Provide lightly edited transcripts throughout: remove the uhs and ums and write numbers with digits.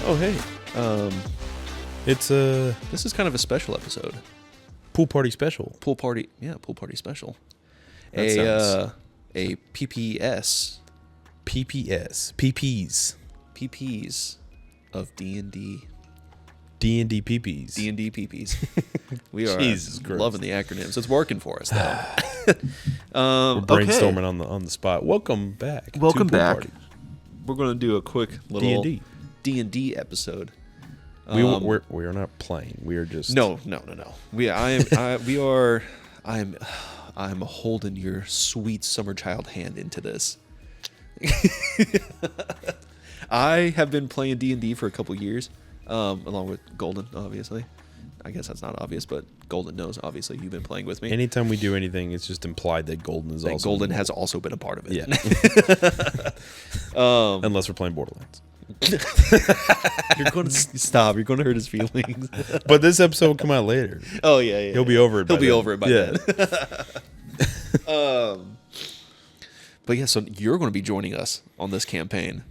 Oh, hey. It's This is kind of a special episode. pool party special. Pool party special. That sounds- A PPS. PPs of D&D. D&D PPs. D&D PPs. We are Jesus Christ. loving the acronyms. It's working for us, though. We're brainstorming on the spot. Welcome back. to Welcome Pool back. Party. We're going to do a quick little D&D. D&D episode. We're not playing. We are just No. I'm holding your sweet summer child hand into this. I have been playing D&D for a couple years, along with Golden, obviously. I guess that's not obvious, but Golden knows, obviously. You've been playing with me. Anytime we do anything, it's just implied that Golden is also Golden has also been a part of it. Yeah. Unless we're playing Borderlands. You're going to stop. You're going to hurt his feelings. But this episode will come out later. Oh, yeah. He'll be over it. He'll by be then. over it by then. But yeah, so you're going to be joining us on this campaign.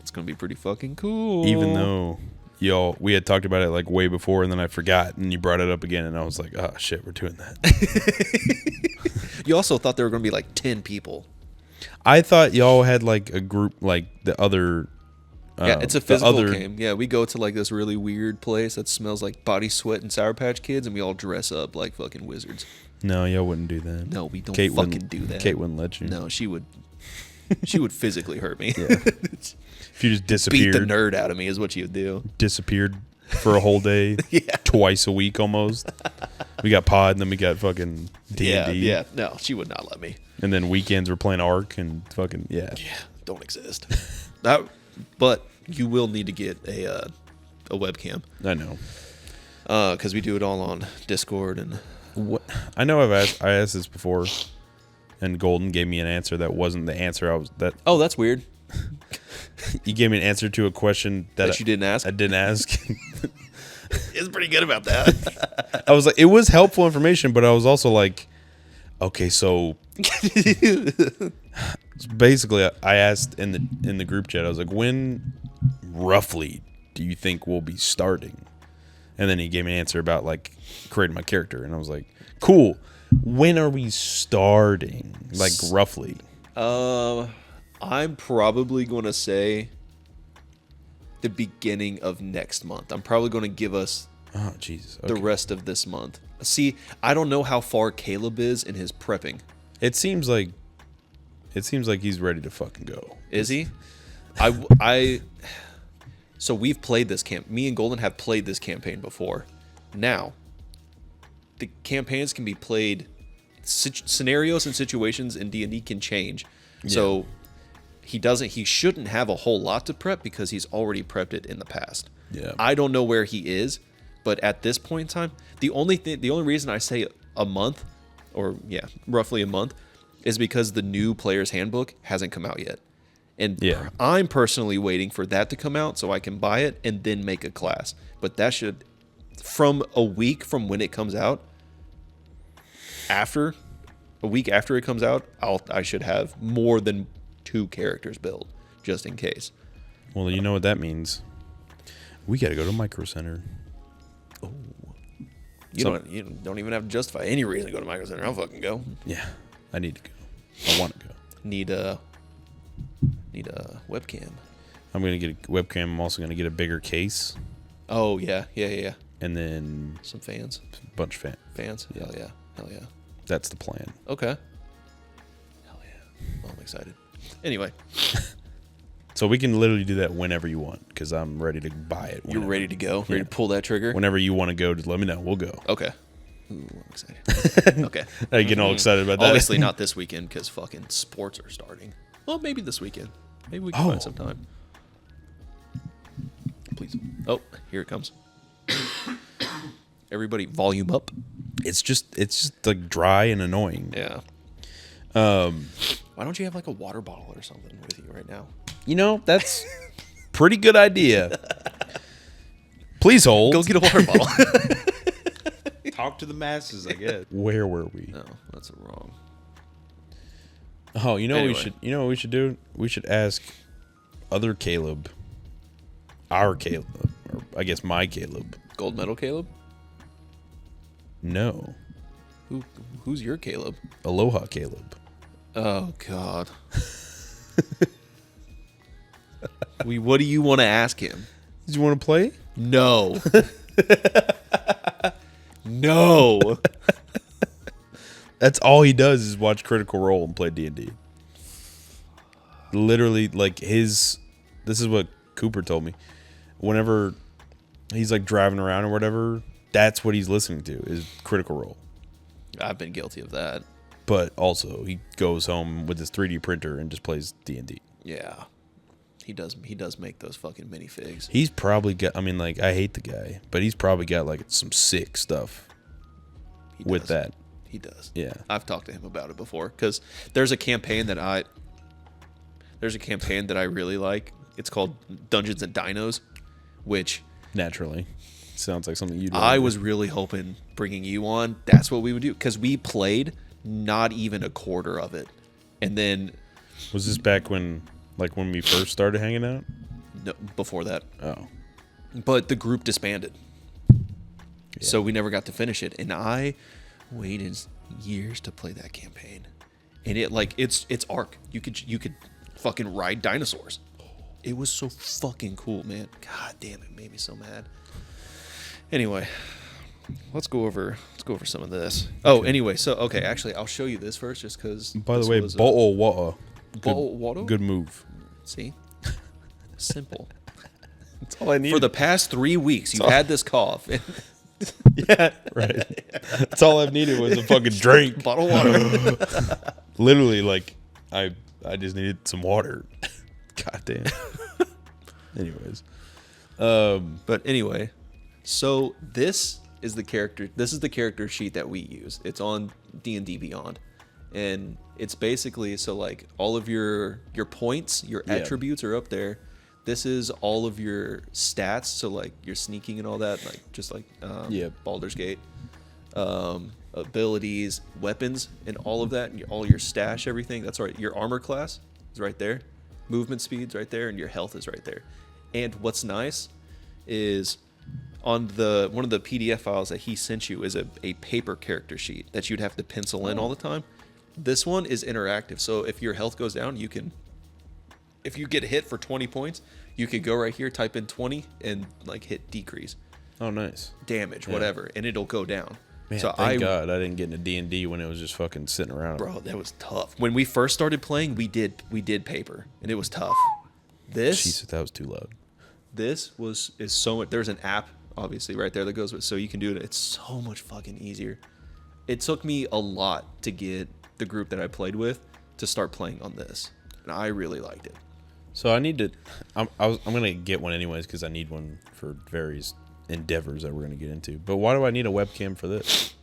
It's going to be pretty fucking cool. Even though we had talked about it like way before, and then I forgot, and you brought it up again, and I was like, oh shit, we're doing that. You also thought there were going to be like 10 people. I thought y'all had like a group, like the other. Yeah, it's a physical game. Yeah, we go to like this really weird place that smells like body sweat and Sour Patch Kids, and we all dress up like fucking wizards. No, y'all wouldn't do that. No, we don't Kate fucking do that. Kate wouldn't let you. No, she would. She would physically hurt me. Yeah. If you just Beat disappeared, the nerd out of me is what she would do. disappeared for a whole day, Yeah. twice a week almost. We got pod, and then we got fucking D&D. Yeah. No, she would not let me. And then weekends we're playing Ark and fucking Yeah, don't exist. But you will need to get a webcam I know. because we do it all on Discord and. What I know I asked this before, and Golden gave me an answer that wasn't the answer Oh, that's weird. you gave me an answer to a question That you didn't ask. I didn't ask. It's pretty good about that. I was like, it was helpful information, but I was also like, okay, so basically I asked in the group chat, I was like, when roughly do you think we'll be starting? And then he gave me an answer about like creating my character, and I was like, cool. When are we starting? Like roughly. I'm probably going to say the beginning of next month. I'm probably going to give us Oh Jesus. the Okay. rest of this month. See, I don't know how far Caleb is in his prepping. It seems like he's ready to fucking go. Is he? So we've played this me and Golden have played this campaign before. Now, the campaigns can be played, scenarios and situations in D&D can change. Yeah. So he shouldn't have a whole lot to prep because he's already prepped it in the past. Yeah. I don't know where he is, but at this point in time, the only reason I say a month, or yeah, roughly a month, is because the new player's handbook hasn't come out yet. And Yeah. I'm personally waiting for that to come out so I can buy it and then make a class. But that should, from a week from when it comes out, a week after it comes out, I should have more than 2 characters built, just in case. Well, you know what that means. We got to go to Micro Center. You don't even have to justify any reason to go to Micro Center. I'll fucking go. Yeah, I need to go. I want to go. Need a webcam. I'm gonna get a webcam. I'm also gonna get a bigger case, Oh yeah. and then Some fans. a bunch of Fans. Yeah. Hell yeah. That's the plan. Okay. Hell yeah. Well, I'm excited. Anyway, So we can literally do that whenever you want, because I'm ready to buy it. you're whenever. ready to go. Ready Yeah. to pull that trigger. Whenever you want to go, just let me know. We'll go. Okay. Ooh, I'm excited. Okay. Are you getting all excited about that? Obviously not this weekend because fucking sports are starting. Well, maybe this weekend. Maybe we can find some time. Please. Oh, here it comes. Everybody, volume up. It's just like dry and annoying. Yeah. Why don't you have like a water bottle or something with you right now? You know, that's pretty good idea. Please hold. Go get a water bottle. Talk to the masses, I guess. Where were we? No, that's wrong. Oh, you know what Anyway. we should. You know what we should do? We should ask other Caleb our Caleb, or I guess my Caleb. Gold medal Caleb? No. Who's your Caleb? Aloha Caleb. Oh God. What do you want to ask him? Did you want to play? No. No. That's all he does is watch Critical Role and play D&D. Literally, like this is what Cooper told me. Whenever he's like driving around or whatever, that's what he's listening to is Critical Role. I've been guilty of that. But also, he goes home with his 3D printer and just plays D&D. Yeah. He does make those fucking minifigs. He's probably got, I mean, like, I hate the guy, but he's probably got, like, some sick stuff with that. He does. Yeah. I've talked to him about it before because there's a campaign that I really like. It's called Dungeons and Dinos, which Naturally. Sounds like something you'd I was really hoping bringing you on, that's what we would do. Because we played not even a quarter of it. And then... Was this back when we first started hanging out? No, before that. Oh. But the group disbanded. Yeah. So we never got to finish it. And I waited years to play that campaign. And it's Ark. You could fucking ride dinosaurs. It was so fucking cool, man. God damn, it made me so mad. Anyway, let's go over some of this. Oh, anyway, actually, I'll show you this first, just because. By the way, bottle water. Bottle water. Good move. See, simple. That's all I need. For the past 3 weeks, you've had this cough. Yeah, right. That's all I've needed was a fucking drink. Bottle water. Literally, like, I just needed some water. God damn. Anyways. But anyway, so this is the character sheet that we use. It's on D&D Beyond. And it's basically, so like all of your points, your attributes are up there. This is all of your stats, so like your sneaking and all that, like just like Baldur's Gate. Abilities, weapons, and all of that, and all your stash, everything. That's right. Your armor class is right there. Movement speed's right there, and your health is right there. And what's nice is on one of the PDF files that he sent you is a paper character sheet that you'd have to pencil in all the time. This one is interactive, so if your health goes down, if you get hit for 20 points, you could go right here, type in 20, and like hit decrease. Oh, nice. Damage, whatever, and it'll go down. Man, so thank God I didn't get into D&D when it was just fucking sitting around. Bro, that was tough. When we first started playing, we did paper, and it was tough. Jesus, that was too loud. This is so much. There's an app, obviously, right there that goes with, so you can do it. It's so much fucking easier. It took me a lot to get the group that I played with to start playing on this, and I really liked it. So I need to. I'm gonna get one anyways because I need one for various endeavors that we're gonna get into. But why do I need a webcam for this?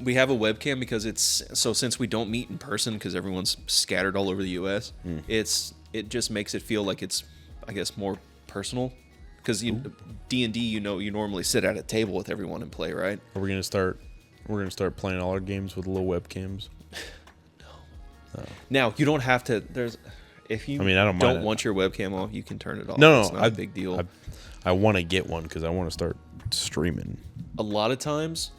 We have a webcam because since we don't meet in person because everyone's scattered all over the U.S. It just makes it feel like it's, I guess, more personal. Because D&D, you normally sit at a table with everyone and play, right? Are we gonna start? We're gonna start playing all our games with little webcams. No. Now you don't have to. If you I don't want your webcam off, you can turn it off. No, it's not a big deal. I want to get one because I want to start streaming. A lot of times,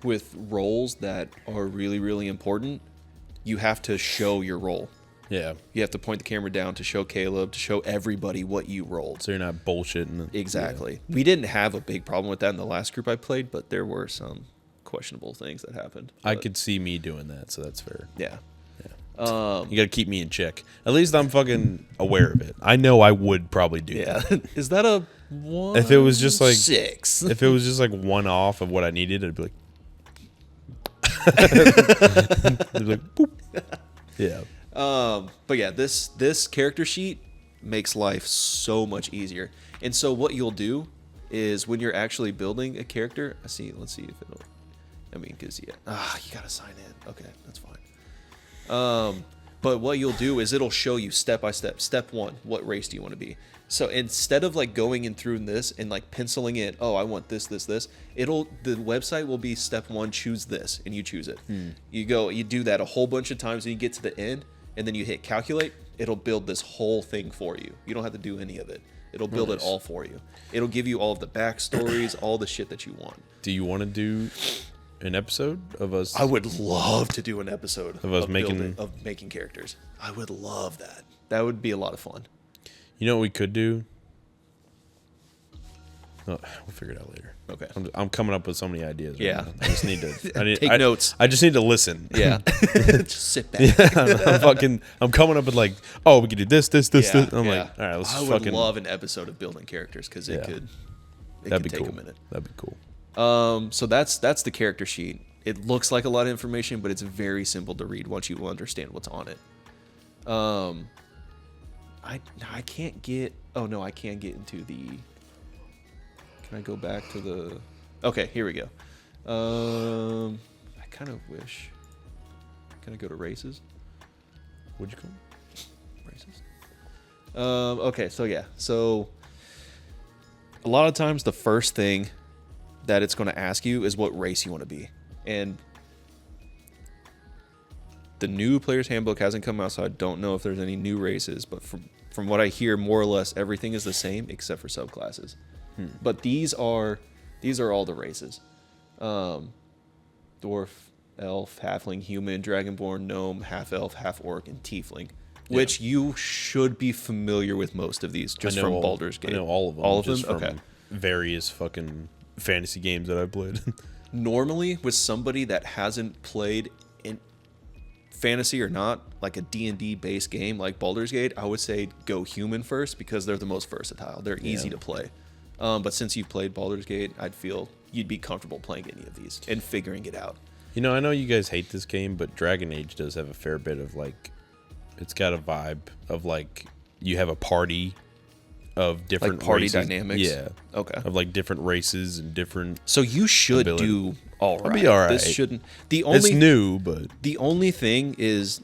with roles that are really, really important, you have to show your role. Yeah. You have to point the camera down to show Caleb, to show everybody what you rolled. So you're not bullshitting. Exactly. Yeah. We didn't have a big problem with that in the last group I played, but there were some questionable things that happened. I could see me doing that, so that's fair. Yeah. You got to keep me in check. At least I'm fucking aware of it. I know I would probably do that. Is that a 1? If it was just like 6. If it was just like one off of what I needed, I'd be like, boop. Yeah. But yeah, this character sheet makes life so much easier. And so what you'll do is when you're actually building a character, let's see if it'll. I mean, because you gotta sign in. Okay, that's fine. But what you'll do is it'll show you step by step. Step 1, what race do you want to be? So instead of like going in through this and like penciling in, oh, I want this, the website will be step 1, choose this, and you choose it. You do that a whole bunch of times, and you get to the end, and then you hit calculate. It'll build this whole thing for you. You don't have to do any of it. It'll build it Nice. all for you. It'll give you all of the backstories, all the shit that you want. Do you want to do an episode of us? I would love to do an episode Of us making- making characters. I would love that. That would be a lot of fun. You know what we could do? Oh, we'll figure it out later. Okay. I'm coming up with so many ideas. Right Yeah. now. I just need to. I need, Take notes. I just need to listen. Yeah. Just sit back. I'm coming up with like, oh, we could do this. I'm Yeah. like, all right, let's I just would fucking. love an episode of building characters because it Yeah. could. It That'd could be take cool. a minute. That'd be cool. So that's the character sheet. It looks like a lot of information, but it's very simple to read once you understand what's on it. I can't get. Oh no, I can get into the. Can I go back to the? Okay, here we go. I kind of wish. Can I go to races? What'd you call it? Races. Okay, so yeah, so a lot of times the first thing that it's going to ask you is what race you want to be, and the new player's handbook hasn't come out, so I don't know if there's any new races. But from what I hear, more or less everything is the same except for subclasses. But these are all the races: dwarf, elf, halfling, human, dragonborn, gnome, half elf, half orc, and tiefling. Which you should be familiar with most of these just from Baldur's Gate. I know all of them. All of just them? from Okay. various fucking fantasy games that I've played. Normally, with somebody that hasn't played in fantasy or not, like a D&D based game like Baldur's Gate, I would say go human first because they're the most versatile. They're easy to play. But since you've played Baldur's Gate, I'd feel you'd be comfortable playing any of these and figuring it out. You know, I know you guys hate this game, but Dragon Age does have a fair bit of like, it's got a vibe of like you have a party of different Like party races. dynamics? Yeah. Okay. Of like different races and different. So you should ability. do all right. be all right. This shouldn't. It's new, but The only thing is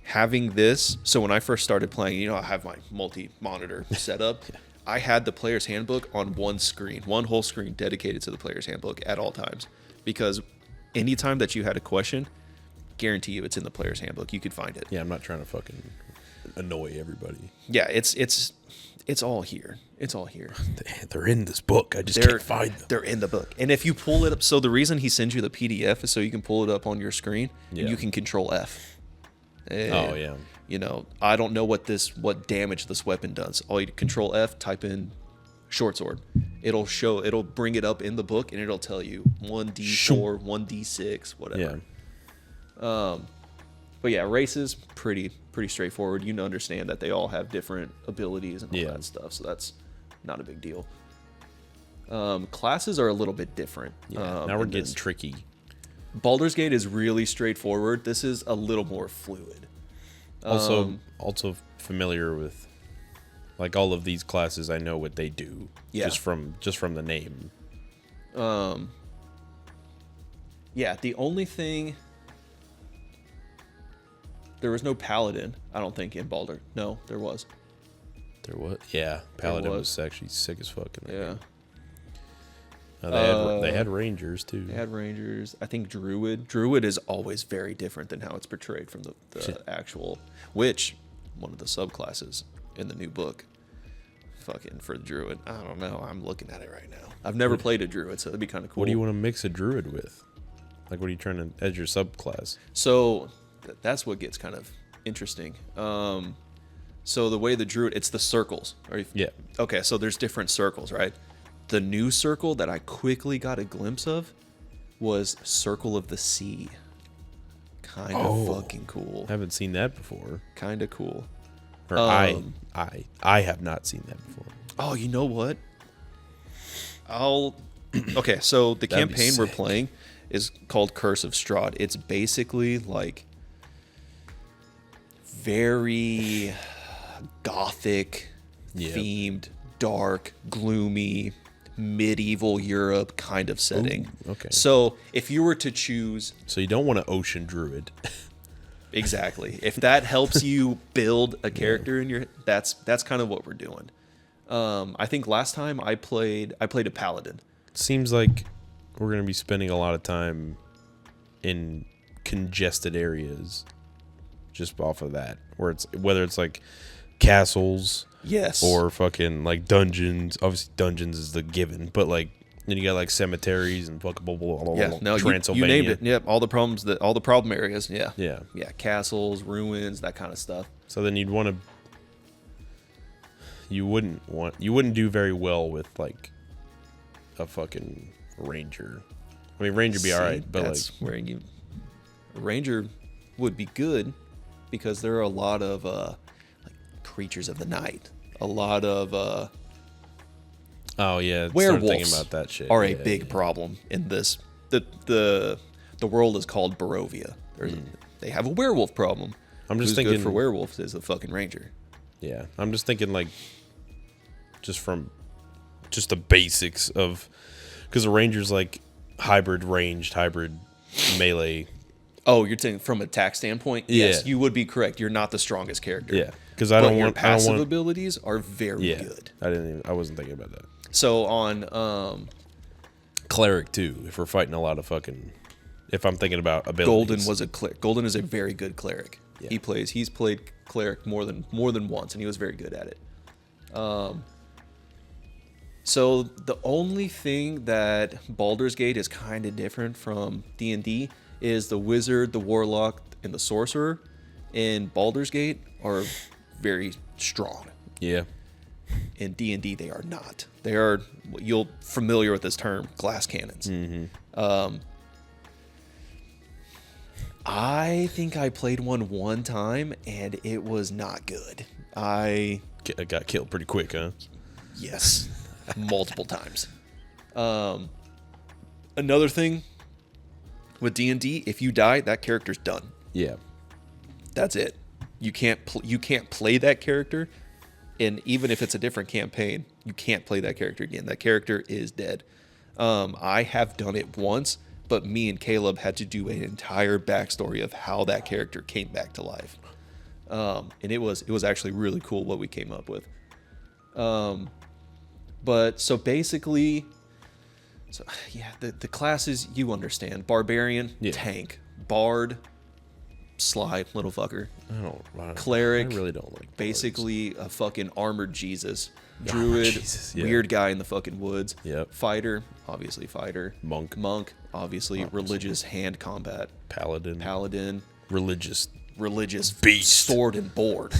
having this. So when I first started playing, you know, I have my multi-monitor setup. I had the player's handbook on one screen, one whole screen dedicated to the player's handbook at all times. Because anytime that you had a question, guarantee you it's in the player's handbook. You could find it. yeah, I'm not trying to fucking annoy everybody. Yeah, it's all here. It's all here. They're in this book. I just They're can't find them. They're in the book. And if you pull it up, so the reason he sends you the PDF is so you can pull it up on your screen Yeah. and you can control F. And, Oh, yeah. You know, I don't know what damage this weapon does. All you control F, type in short sword. It'll bring it up in the book and it'll tell you 1d4, 1d6, whatever. Yeah. But yeah, races pretty straightforward. You understand that they all have different abilities and all Yeah. that stuff, so that's not a big deal. Classes are a little bit different. Now we're in getting this. tricky. Baldur's Gate is really straightforward. This is a little more fluid. Also familiar with like all of these classes. I know what they do. Yeah. Just from the name. Yeah, the only thing, there was no paladin, I don't think, in Baldur. No, there was. There what? Yeah, Paladin was. was actually sick as fuck in that Yeah. game. They had Rangers too. They had Rangers. I think Druid. Druid is always very different than how it's portrayed from the actual, which, one of the subclasses in the new book. Fucking for the Druid. I don't know. I'm looking at it right now. I've never played a Druid, so that'd be kind of cool. What do you want to mix a Druid with? Like, what are you trying to as your subclass? So that's what gets kind of interesting. So the way the Druid, it's the circles. Yeah. Okay, so there's different circles, right? The new circle that I quickly got a glimpse of was Circle of the Sea. Kind of fucking cool. Haven't seen that before. Kind of cool. Or I have not seen that before. Oh, you know what? Okay, so the That'd be campaign we're sick. playing is called Curse of Strahd. It's basically like very gothic Yep. themed, dark, gloomy, medieval Europe kind of setting. Ooh, okay. So if you were to choose So you don't want an ocean druid. exactly, if that helps you build a character in your, that's kind of what we're doing. I think last time I played a paladin. Seems like we're gonna be spending a lot of time in congested areas just off of that. Whether it's like castles Yes. or fucking like dungeons. Obviously, dungeons is the given, but like then you got like cemeteries and fucking blah, blah, blah, Yeah, blah, no, Transylvania. you named it. Yep, all the problem areas. Yeah, Yeah. yeah, castles, ruins, that kind of stuff. So then you wouldn't do very well with like a fucking ranger. I mean, ranger be all right, but that's like where a ranger would be good because there are a lot of like creatures of the night. A lot of oh yeah, werewolves started thinking about that shit. are a Yeah, big problem in this. The world is called Barovia. They have a werewolf problem. I'm just Who's thinking good for werewolves is the fucking ranger. Yeah, I'm just thinking like just the basics of because the ranger's like hybrid ranged, hybrid melee. Oh, you're saying from attack standpoint? Yeah. Yes, you would be correct. You're not the strongest character. Yeah, because I don't your want passive abilities are very yeah, good. I wasn't thinking about that. So on Cleric too. If we're fighting a lot of fucking, if I'm thinking about abilities. Golden was a cleric. Golden is a very good cleric. Yeah. He's played cleric more than once, and he was very good at it. So the only thing that Baldur's Gate is kind of different from D&D is the wizard, the warlock, and the sorcerer in Baldur's Gate are very strong. Yeah. In D&D, they are not. They are, you'll familiar with this term, glass cannons. Mm-hmm. I think I played one time, and it was not good. I got killed pretty quick, huh? Yes, multiple times. Another thing with D&D, if you die, that character's done. Yeah. That's it. You can't play that character, and even if it's a different campaign, you can't play that character again. That character is dead. I have done it once, but me and Caleb had to do an entire backstory of how that character came back to life, and it was actually really cool what we came up with. But so basically, the classes you understand: barbarian, tank, bard, slide, little fucker. Cleric, I really don't like bards. Basically a fucking armored Jesus. Druid, weird guy in the fucking woods. Yep. Fighter, obviously fighter. Monk, obviously religious hand combat. Paladin, religious beast, sword and board.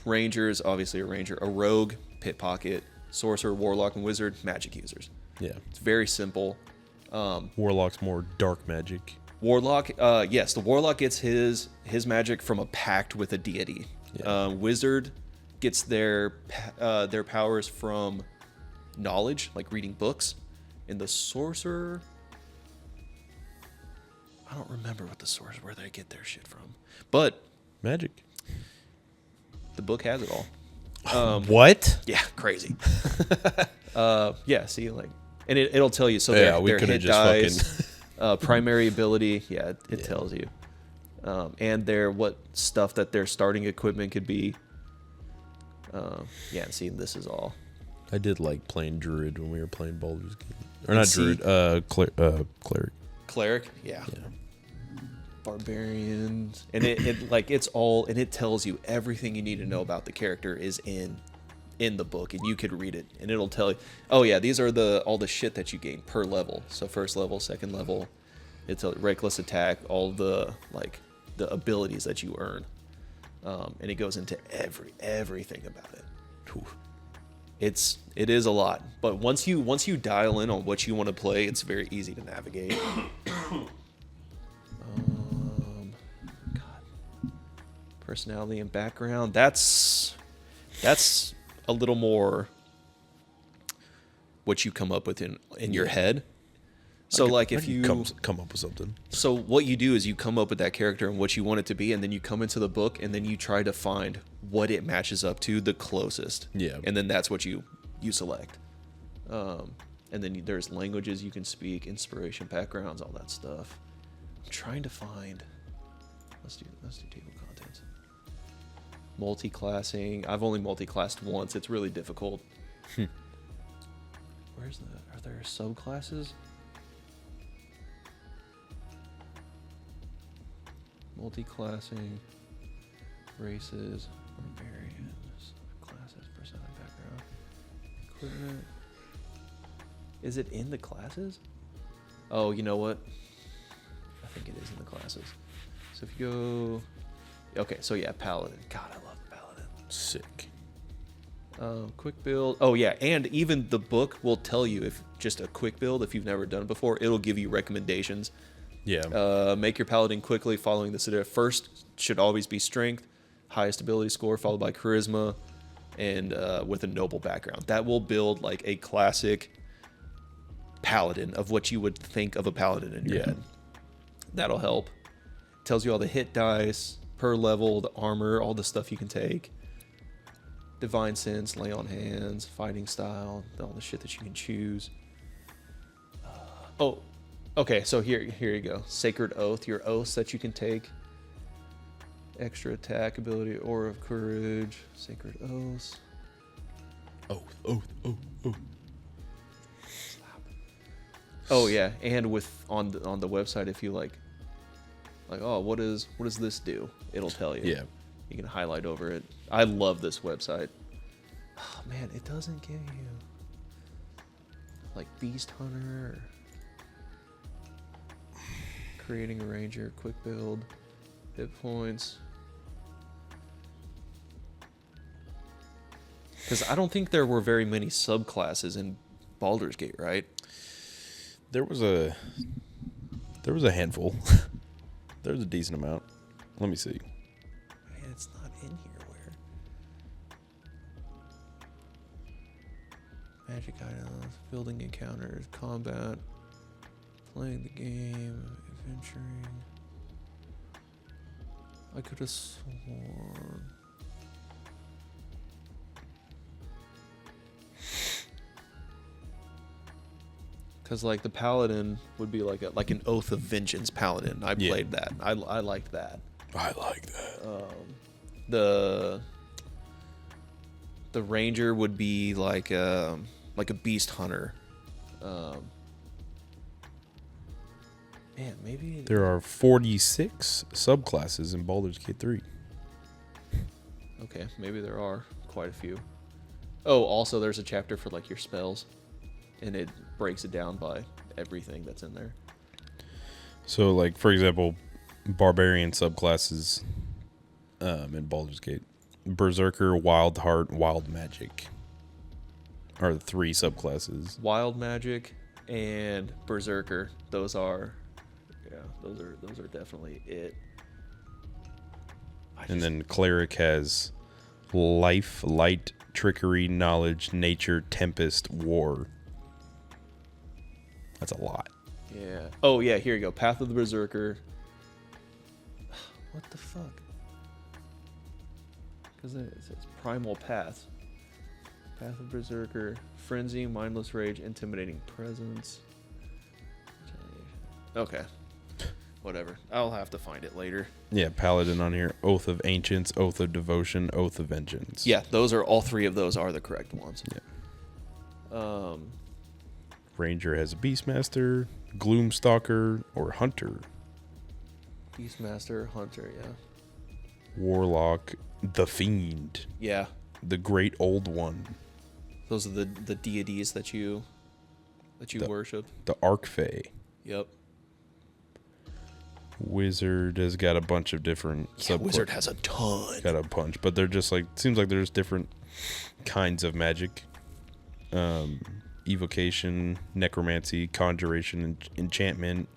Rangers, obviously a ranger. A rogue, pickpocket. Sorcerer, warlock, and wizard, magic users. Yeah, it's very simple. Warlock's more dark magic. Warlock, yes, the warlock gets his magic from a pact with a deity. Yeah. Wizard gets their powers from knowledge, like reading books. And the sorcerer, I don't remember where they get their shit from, but magic. The book has it all. What? Yeah, crazy. Yeah, see, like, and it'll tell you. So we their could have hit just dies, primary ability. Yeah, it tells you, and what stuff that their starting equipment could be. Yeah, and see, this is all. I did like playing druid when we were playing Baldur's Gate, or not druid, cleric. Cleric, yeah. Barbarians, and it's all, and it tells you everything you need to know about the character is in the book, and you could read it, and it'll tell you, oh yeah, these are all the shit that you gain per level. So first level, second level, it's a reckless attack, all the the abilities that you earn, and it goes into everything about it. It is a lot, but once you dial in on what you want to play, it's very easy to navigate. Personality and background, that's a little more what you come up with in your head. So if you come up with something. So what you do is you come up with that character and what you want it to be, and then you come into the book and then you try to find what it matches up to the closest. Yeah. And then that's what you select. And then there's languages you can speak, inspiration, backgrounds, all that stuff. I'm trying to find. Let's do table contents. Multi-classing. I've only multi-classed once. It's really difficult. Are there subclasses? Multi-classing, races, barbarians, classes. equipment. Is it in the classes? Oh, you know what? I think it is in the classes. So if you go... Okay, so yeah, Paladin. God, I love Paladin. Sick. Quick build. Oh, yeah, and even the book will tell you if just a quick build, if you've never done it before, it'll give you recommendations. Yeah. Make your Paladin quickly following the Citadel. First should always be Strength, highest ability score, followed by Charisma, and with a noble background. That will build like a classic Paladin of what you would think of a Paladin in your head. That'll help. Tells you all the hit dice per level, the armor, all the stuff you can take. Divine Sense, Lay on Hands, Fighting Style, all the shit that you can choose. Oh, okay, so here you go. Sacred Oath, your oaths that you can take. Extra attack ability, Aura of Courage, Sacred Oaths. Oath. Oh yeah, and on the website, if you like, oh, what does this do? It'll tell you. Yeah. You can highlight over it. I love this website. Oh man, it doesn't give you like Beast Hunter, or creating a ranger, quick build, hit points. Because I don't think there were very many subclasses in Baldur's Gate, right? There was a handful. There was a decent amount. Let me see. Man, it's not in here. Where? Magic items, building encounters, combat, playing the game, adventuring. I could have sworn. Because like the Paladin would be like an Oath of Vengeance Paladin. I played that. I liked that. I like that. The Ranger would be like a Beast Hunter. Man, maybe There are 46 subclasses in Baldur's Gate 3. Okay, maybe there are quite a few. Oh, also there's a chapter for like your spells, and it breaks it down by everything that's in there. So, like, for example, barbarian subclasses in Baldur's Gate. Berserker, Wild Heart, Wild Magic are the 3 subclasses. Wild Magic and Berserker, those are definitely it. And then Cleric has Life, Light, Trickery, Knowledge, Nature, Tempest, War. That's a lot. Yeah. Oh, yeah, here you go. Path of the Berserker. What the fuck? Because it says Primal Path. Path of Berserker. Frenzy, Mindless Rage, Intimidating Presence. Okay. Whatever. I'll have to find it later. Yeah, Paladin on here. Oath of Ancients, Oath of Devotion, Oath of Vengeance. Yeah, all 3 of those are the correct ones. Yeah. Ranger has a Beastmaster, Gloomstalker, or Hunter. Beastmaster, Hunter, yeah. Warlock, the Fiend. Yeah. The Great Old One. Those are the deities that you worship. The Archfey. Yep. Wizard has got a bunch of different Wizard has a ton. Got a bunch, but they're just like, seems like there's different kinds of magic. Evocation, necromancy, conjuration, enchantment,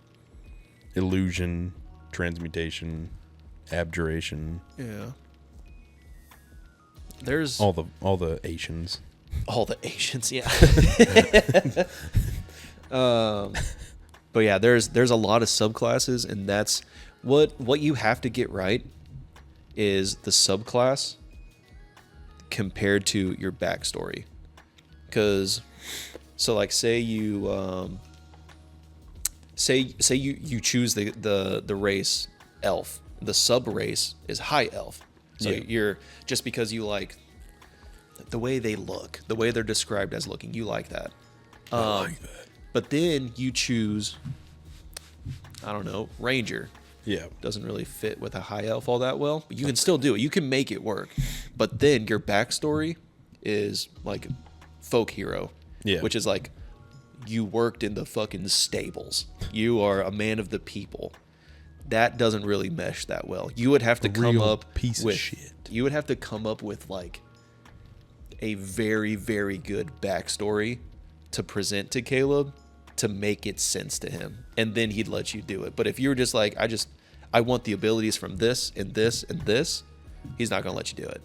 illusion, transmutation, abjuration. Yeah. There's all the Asians. All the Asians, yeah. But yeah, there's a lot of subclasses, and that's what you have to get right is the subclass compared to your backstory. Because so like say you choose the race elf, the sub race is high elf. So you're just because you like the way they look, the way they're described as looking, you like that. I like that. But then you choose, I don't know, Ranger. Yeah. Doesn't really fit with a high elf all that well, but you can still do it. You can make it work. But then your backstory is like folk hero, Yeah. which is like you worked in the fucking stables. You are a man of the people. That doesn't really mesh that well. You would have to come real up piece of with shit. You would have to come up with like a very, very good backstory to present to Caleb to make it sense to him, and then he'd let you do it. But if you were just like, I want the abilities from this and this and this, he's not gonna let you do it.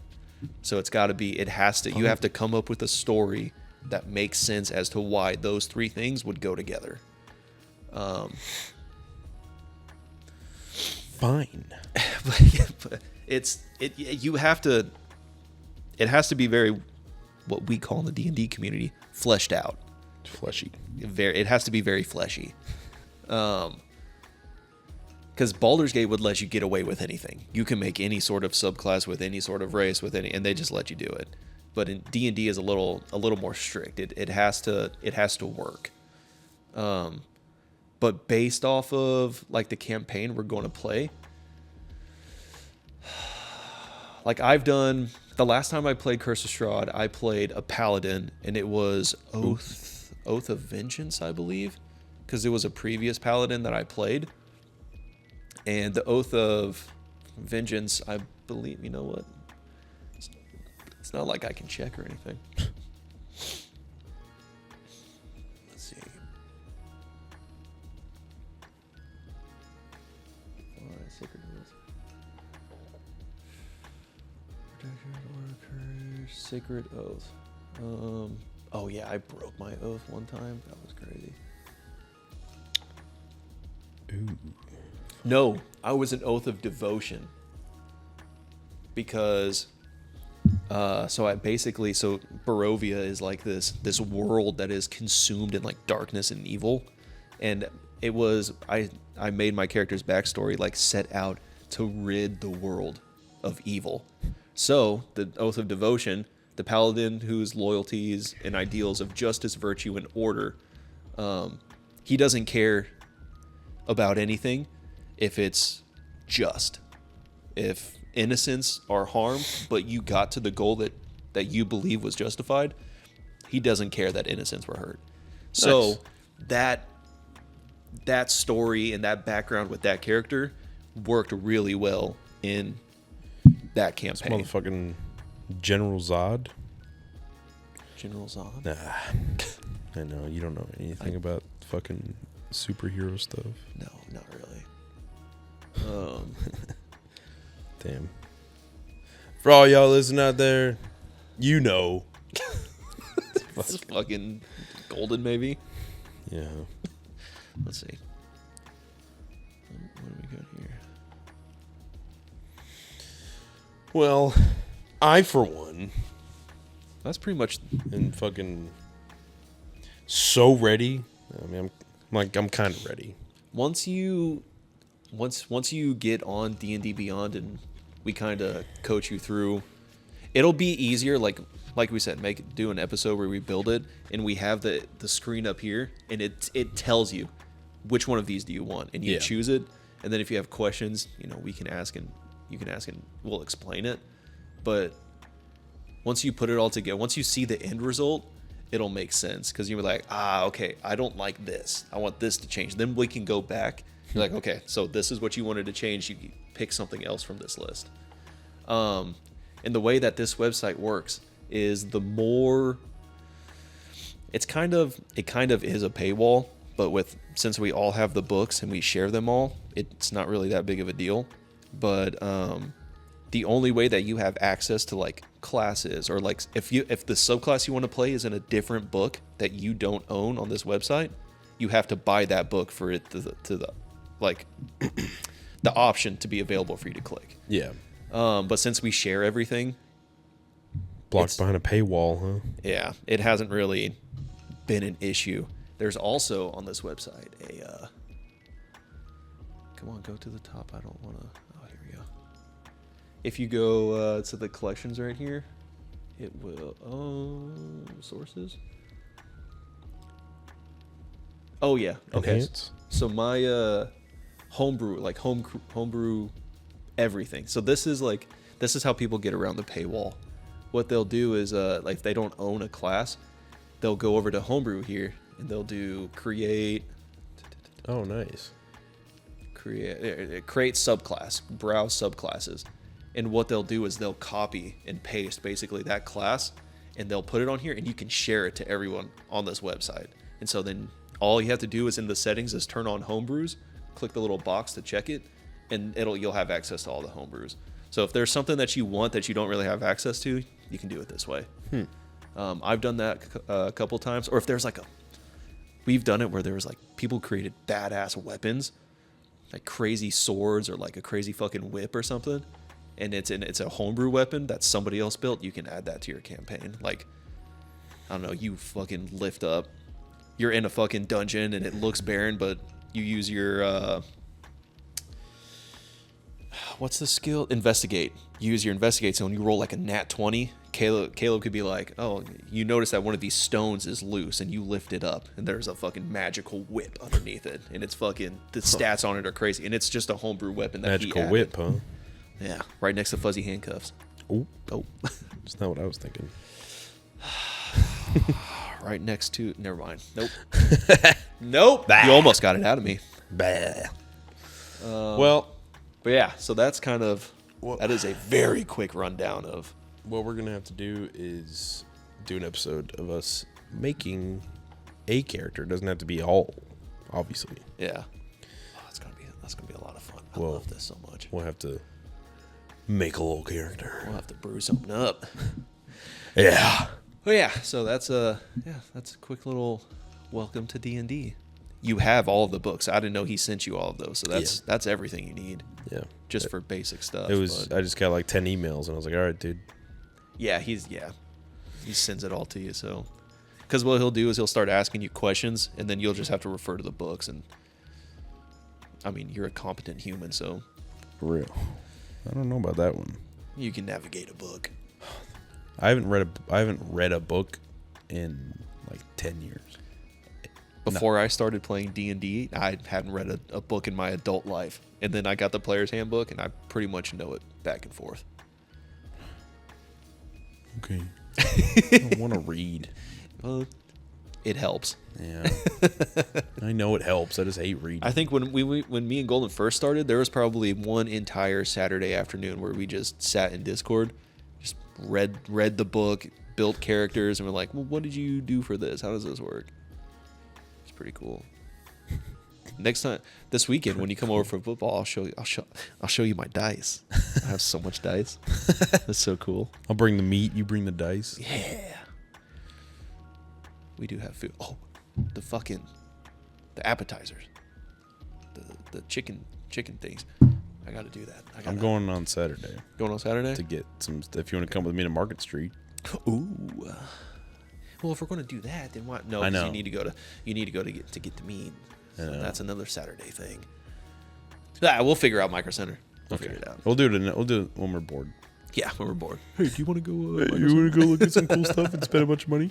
So it's got to be, you have to come up with a story that makes sense as to why those three things would go together. Fine. But you have to. It has to be very, what we call in the D&D community, fleshed out. Fleshy. It has to be very fleshy. Because Baldur's Gate would let you get away with anything. You can make any sort of subclass with any sort of race and they just let you do it. But in D&D is a little more strict. It has to work. But based off of like the campaign we're going to play, like I've done, the last time I played Curse of Strahd, I played a paladin, and it was Oath of Vengeance, I believe, because it was a previous paladin that I played. And the Oath of Vengeance, I believe, you know what? It's not like I can check or anything. Let's see. Sacred Oath. Protection or courage. Sacred Oath. Oh yeah, I broke my oath one time. That was crazy. Ooh. No, I was an Oath of Devotion. Because so Barovia is like this world that is consumed in like darkness and evil, and it was I made my character's backstory like set out to rid the world of evil. So the Oath of Devotion, the paladin whose loyalties and ideals of justice, virtue, and order, he doesn't care about anything if it's just, if innocents are harmed, but you got to the goal that you believe was justified, he doesn't care that innocents were hurt. So Nice. that story and that background with that character worked really well in that campaign. Motherfucking General Zod. General Zod? Nah. I know, you don't know anything about fucking superhero stuff. No, not really. Damn. For all y'all listening out there, you know. It's fucking golden, maybe. Yeah. Let's see. What do we got here? Well, I for one That's pretty much. am fucking so ready. I mean, I'm kind of ready. Once you get on D&D Beyond and we kind of coach you through, it'll be easier. Like we said, do an episode where we build it and we have the screen up here and it tells you which one of these do you want, and you choose it. And then if you have questions, we can ask and you can ask and we'll explain it. But once you put it all together, once you see the end result, it'll make sense, because you're like, okay, I don't like this. I want this to change. Then we can go back. You're like, okay, so this is what you wanted to change. You pick something else from this list. And the way that this website works is it kind of is a paywall, but since we all have the books and we share them all, it's not really that big of a deal. But the only way that you have access to like classes, or like if the subclass you want to play is in a different book that you don't own on this website, you have to buy that book for it to the like the option to be available for you to click. Yeah. But since we share everything, Blocked behind a paywall, huh? yeah, it hasn't really been an issue. There's also on this website come on, go to the top. I don't want to. Oh, here we go. If you go to the collections right here, it will. Sources. Oh yeah. Okay. Enhance? So my homebrew, like homebrew everything. So this is how people get around the paywall. What they'll do is like if they don't own a class, they'll go over to Homebrew here and they'll do create Oh, nice. create subclass, browse subclasses. And what they'll do is they'll copy and paste basically that class and they'll put it on here and you can share it to everyone on this website. And so then all you have to do is in the settings is turn on homebrews, click the little box to check it, and you'll have access to all the homebrews. So if there's something that you want that you don't really have access to, you can do it this way. I've done that a couple times. Or if there's we've done it where there was people created badass weapons, like crazy swords or like a crazy fucking whip or something, and it's a homebrew weapon that somebody else built. You can add that to your campaign. Like, I don't know, you fucking lift up, you're in a fucking dungeon and it looks barren, but you use your what's the skill? Investigate. You use your investigate, so when you roll like a nat 20, Caleb could be like, oh, you notice that one of these stones is loose, and you lift it up, and there's a fucking magical whip underneath it, and it's fucking, the stats on it are crazy, and it's just a homebrew weapon that Magical he added. whip, huh? Yeah, right next to fuzzy handcuffs. Oh. That's not what I was thinking. Right next to, never mind. Nope. Nope. You almost got it out of me. Bah. But yeah, so that's kind of, that is a very quick rundown of. What we're going to have to do is do an episode of us making a character. It doesn't have to be all, obviously. Yeah. Oh, that's gonna be a lot of fun. I love this so much. We'll have to make a little character. We'll have to brew something up. Yeah. Well, yeah, so that's a quick little welcome to D&D. You have all of the books. I didn't know he sent you all of those, so that's everything you need. Yeah. Just for basic stuff. It was. I just got like 10 emails, and I was like, all right, dude. Yeah, he sends it all to you. So, because what he'll do is he'll start asking you questions, and then you'll just have to refer to the books. And I mean, you're a competent human, so For real. I don't know about that one. you can navigate a book. I haven't read a book in like 10 years. Before I started playing D&D, I hadn't read a book in my adult life. And then I got the player's handbook, and I pretty much know it back and forth. Okay. I don't want to read. Well, it helps. Yeah. I know it helps. I just hate reading. I think when me and Golden first started, there was probably one entire Saturday afternoon where we just sat in Discord, just read the book, built characters, and we're like, well, what did you do for this? How does this work? It's pretty cool. Next time, this weekend, when you come over for football, I'll show you my dice. I have so much dice. That's so cool. I'll bring the meat. You bring the dice. Yeah. We do have food. Oh, the appetizers. The chicken things. I got to do that. I'm going on Saturday. Going on Saturday? To get some. If you want to come with me to Market Street. Ooh. Well, if we're going to do that, then what? No, I 'cause know. you need to go to get the meat. So that's another Saturday thing. We'll figure out Micro Center. We'll figure it out. We'll do it when we're bored. Yeah, when we're bored. Hey, do you want to go? Hey, you want to go look at some cool stuff and spend a bunch of money?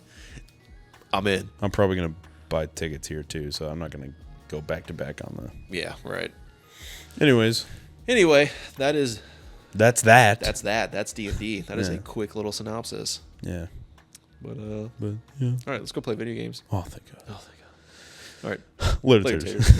I'm in. I'm probably gonna buy tickets here too, so I'm not gonna go back to back on the. Yeah, right. Anyways. Anyway, that's that. That's D&D. That is a quick little synopsis. Yeah. But yeah. all right, let's go play video games. Oh, thank God. Oh, thank God. All right. Later. Later. Taters.